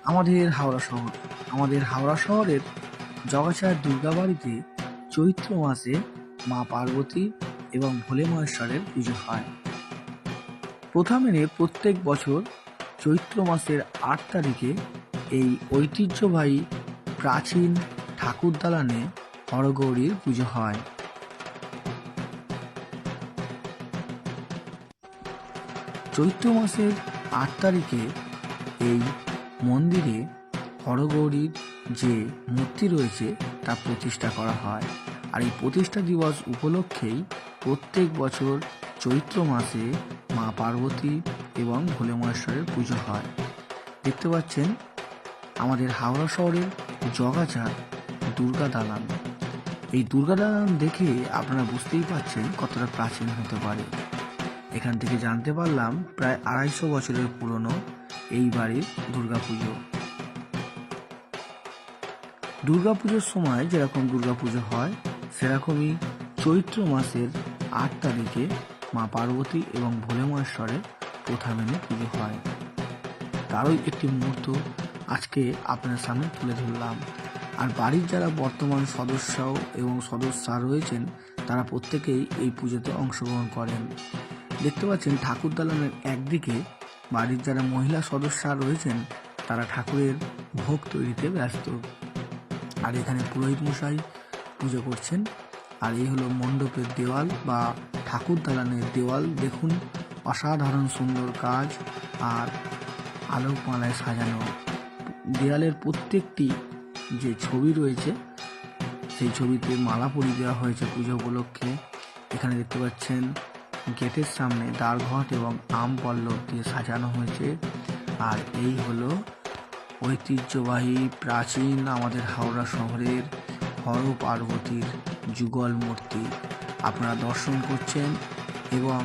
আমাদের হাওড়া শহরের জগাছার দুর্গাবাড়িতে চৈত্র মাসে মা পার্বতী এবং ভোলে মহেশ্বরের পুজো হয়। প্রথমে প্রত্যেক বছর চৈত্র মাসের ৮ তারিখে এই ঐতিহ্যবাহী প্রাচীন ঠাকুর দালানে হরগৌরীর পুজো হয়। চৈত্র মাসের ৮ তারিখে এই মন্দিরে হরগৌরীর যে মূর্তি রয়েছে তা প্রতিষ্ঠা করা হয়। আর এই প্রতিষ্ঠা দিবস উপলক্ষেই প্রত্যেক বছর চৈত্র মাসে মা পার্বতী এবং ভোলে মহেশ্বরের পুজো হয়। দেখতে পাচ্ছেন আমাদের হাওড়া শহরের জগাছার দুর্গা দালান। এই দুর্গা দালান দেখে আপনারা বুঝতেই পারছেন কতটা প্রাচীন হতে পারে। এখান থেকে জানতে পারলাম প্রায় ২৫০ বছরের পুরনো এই বাড়ির দুর্গাপুজো। দুর্গাপুজোর সময় যেরকম দুর্গাপুজো হয় সেরকমই চৈত্র মাসের ৮ তারিখে মা পার্বতী এবং ভোলে মহেশ্বরের প্রথা মেনে পুজো হয়। তারই একটি মুহূর্ত আজকে আপনার সামনে তুলে ধরলাম। আর বাড়ির যারা বর্তমান সদস্য এবং সদস্যা রয়েছেন তারা প্রত্যেকেই এই পুজোতে অংশগ্রহণ করেন। দেখতে পাচ্ছেন ঠাকুর দালানের একদিকে বাড়ির যারা মহিলা সদস্যা রয়েছেন তারা ঠাকুরের ভোগ তৈরিতে ব্যস্ত, আর এখানে পুরোহিত মশাই পুজো করছেন। আর এই হলো মণ্ডপের দেওয়াল বা ঠাকুর দালানের দেওয়াল। দেখুন অসাধারণ সুন্দর কাজ আর আলোকমালায় সাজানো। দেয়ালের প্রত্যেকটি যে ছবি রয়েছে সেই ছবিতে মালা পরিয়ে দেওয়া হয়েছে পুজো উপলক্ষে। এখানে দেখতে পাচ্ছেন গেটের সামনে দ্বারঘট এবং আম পল্লব দিয়ে সাজানো হয়েছে। আর এই হলো ঐতিহ্যবাহী প্রাচীন আমাদের হাওড়া শহরের হর পার্বতীর যুগল মূর্তি আপনারা দর্শন করছেন এবং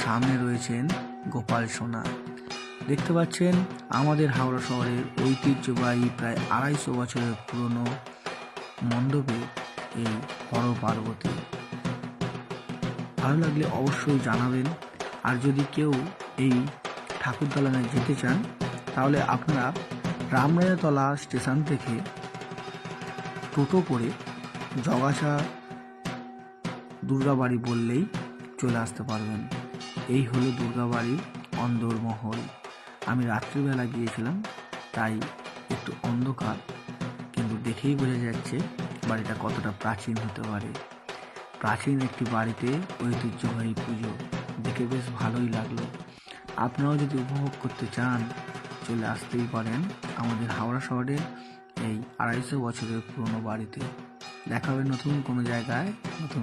সামনে রয়েছেন গোপাল সোনা। দেখতে পাচ্ছেন আমাদের হাওড়া শহরের ঐতিহ্যবাহী প্রায় ২৫০ বছরের পুরনো মণ্ডপে এই হর পার্বতী। ভালো লাগলে অবশ্যই জানাবেন। আর যদি কেউ এই ঠাকুর দালানে যেতে চান তাহলে আপনারা রামরাজাতলা স্টেশন থেকে টোটো করে জগাছা দুর্গাবাড়ি বললেই চলে আসতে পারবেন। এই হলো দুর্গাবাড়ির অন্দরমহল। আমি রাত্রিবেলা গিয়েছিলাম তাই একটু অন্ধকার, কিন্তু দেখেই বোঝা যাচ্ছে বাড়িটা কতটা প্রাচীন হতে পারে। প্রাচীন একটি বাড়িতে ঐতিহ্যবাহী পুজো দেখে বেশ ভালোই লাগলো। আপনারাও যদি উপভোগ করতে চান চলে আসতেই পারেন আমাদের হাওড়া শহরের এই ২৫০ বছরের পুরনো বাড়িতে। দেখা হবে নতুন কোনো জায়গায় নতুন